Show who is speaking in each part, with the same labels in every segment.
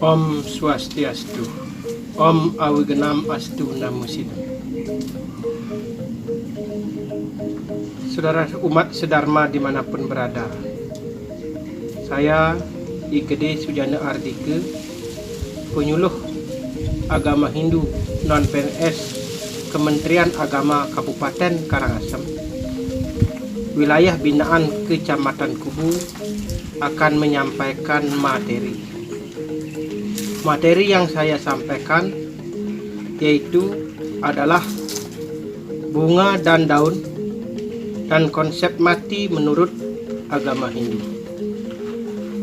Speaker 1: Om Swastiastu. Om Awigenam Astu Namo Siddham. Saudara umat sedharma dimanapun berada, saya Igede Sujana Ardike, penyuluh agama Hindu non-PNS Kementerian Agama Kabupaten Karangasem, wilayah binaan Kecamatan Kubu, akan menyampaikan materi yang saya sampaikan yaitu adalah bunga dan daun dan konsep mati menurut agama Hindu.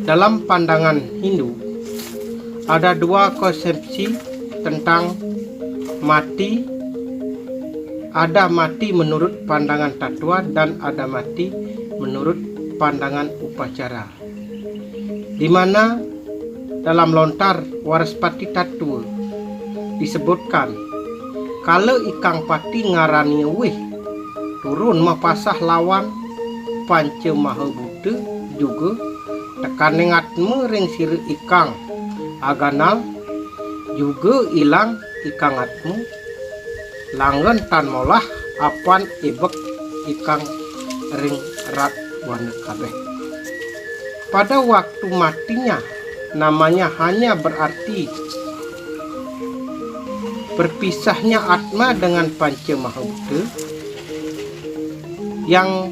Speaker 1: Dalam pandangan Hindu ada dua konsepsi tentang mati. Ada mati menurut pandangan tatua dan ada mati menurut pandangan upacara, di mana dalam lontar Waraspati Tatua disebutkan kalau ikang pati ngarani wih turun mapasah lawan panca maha buddha juga tekan nengatmu ring siri ikang aganal juga ilang ikangatmu langgen tan molah apan ibek ikang ring rat wana kabeh. Pada waktu matinya namanya hanya berarti berpisahnya atma dengan panca maha buddha yang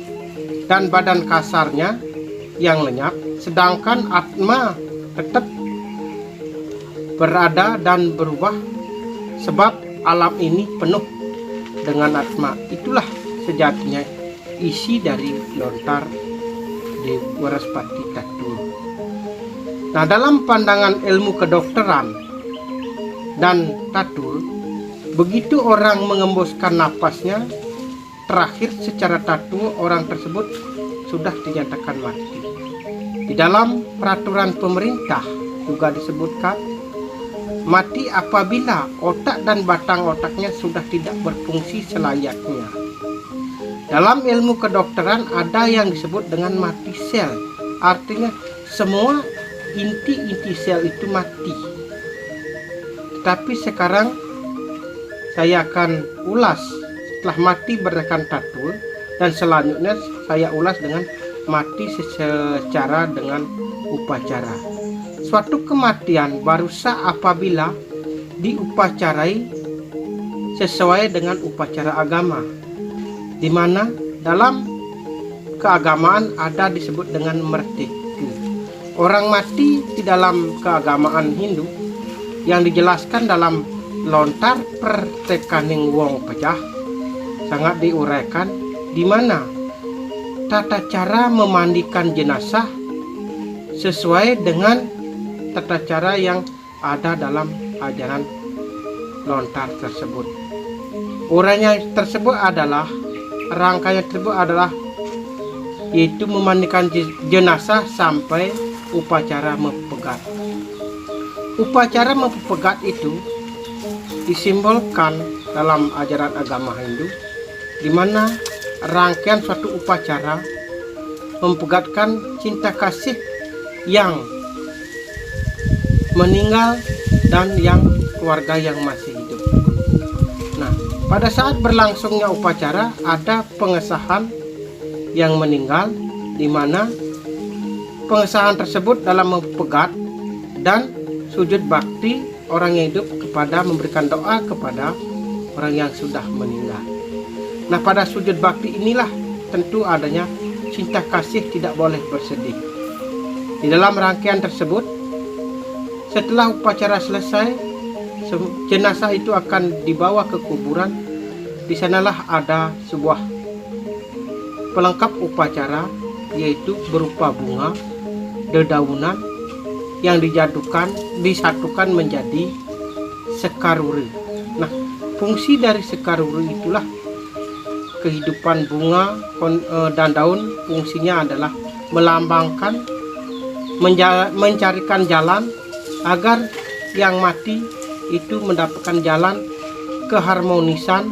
Speaker 1: dan badan kasarnya yang lenyap, sedangkan atma tetap berada dan berubah sebab alam ini penuh dengan atma. Itulah sejatinya isi dari lontar di Waraspati Tatua. Nah, dalam pandangan ilmu kedokteran dan tatua, begitu orang mengembuskan napasnya terakhir secara tatua, orang tersebut sudah dinyatakan mati. Di dalam peraturan pemerintah juga disebutkan mati apabila otak dan batang otaknya sudah tidak berfungsi selayaknya. Dalam ilmu kedokteran ada yang disebut dengan mati sel, artinya semua inti-inti sel itu mati. Tetapi sekarang saya akan ulas setelah mati berdasarkan tatua, dan selanjutnya saya ulas dengan mati secara dengan upacara. Suatu kematian baru sah apabila diupacarai sesuai dengan upacara agama, di mana dalam keagamaan ada disebut dengan merteku. Orang mati di dalam keagamaan Hindu yang dijelaskan dalam lontar pertekaning wong pejah sangat diuraikan, di mana tata cara memandikan jenazah sesuai dengan tata cara yang ada dalam ajaran lontar tersebut. Urainya tersebut adalah rangkaian tersebut adalah yaitu memandikan jenazah sampai upacara mempegat. Upacara mempegat itu disimbolkan dalam ajaran agama Hindu, di mana rangkaian suatu upacara mempegatkan cinta kasih yang meninggal dan yang keluarga yang masih hidup. Nah, pada saat berlangsungnya upacara ada pengesahan yang meninggal, di mana pengesahan tersebut dalam mempegat dan sujud bakti orang yang hidup kepada memberikan doa kepada orang yang sudah meninggal. Nah, pada sujud bakti inilah tentu adanya cinta kasih tidak boleh bersedih. Di dalam rangkaian tersebut, setelah upacara selesai, jenazah itu akan dibawa ke kuburan. Di sanalah ada sebuah pelengkap upacara, yaitu berupa bunga, dedaunan yang disatukan menjadi sekaruri. Nah, fungsi dari sekaruri itulah kehidupan bunga dan daun. Fungsinya adalah melambangkan, mencarikan jalan agar yang mati itu mendapatkan jalan keharmonisan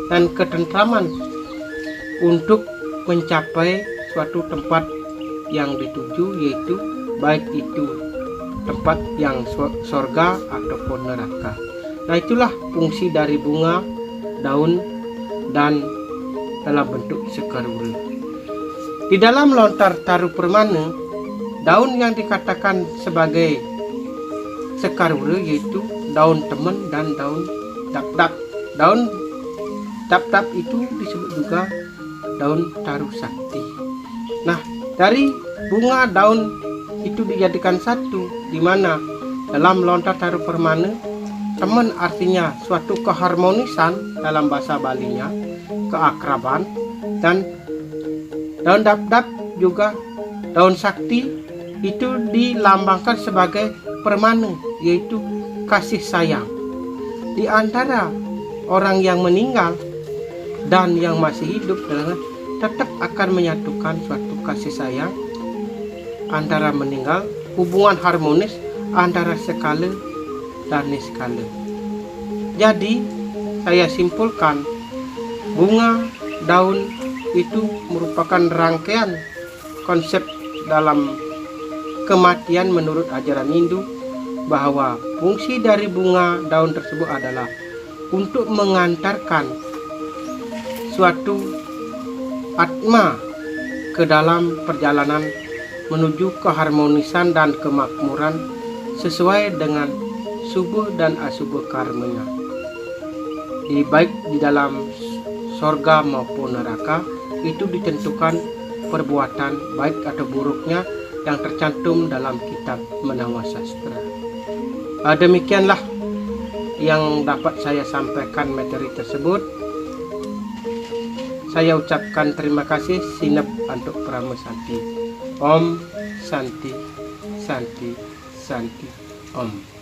Speaker 1: dan ketentraman untuk mencapai suatu tempat yang dituju, yaitu baik itu tempat yang sorga ataupun neraka. Nah, itulah fungsi dari bunga, daun, dan dalam bentuk sekarwura. Di dalam lontar taru permana, daun yang dikatakan sebagai sekarwura yaitu daun temen dan daun dap-dap. Daun dap-dap itu disebut juga daun taru sakti. Nah, dari bunga daun itu dijadikan satu, di mana dalam lontar taru permana teman artinya suatu keharmonisan dalam bahasa Balinya, keakraban, dan daun dap-dap juga daun sakti itu dilambangkan sebagai permana, yaitu kasih sayang. Di antara orang yang meninggal dan yang masih hidup tetap akan menyatukan suatu kasih sayang antara meninggal, hubungan harmonis antara skala dan niskala. Jadi saya simpulkan, bunga, daun itu merupakan rangkaian konsep dalam kematian menurut ajaran Hindu, bahwa fungsi dari bunga daun tersebut adalah untuk mengantarkan suatu atma ke dalam perjalanan menuju keharmonisan dan kemakmuran sesuai dengan subha dan asubha karmanya, baik di dalam sorga maupun neraka. Itu ditentukan perbuatan baik atau buruknya yang tercantum dalam kitab Menawa Sastra. Demikianlah yang dapat saya sampaikan materi tersebut. Saya ucapkan terima kasih sinep untuk Prama Santi. Om Santi Santi Santi Om.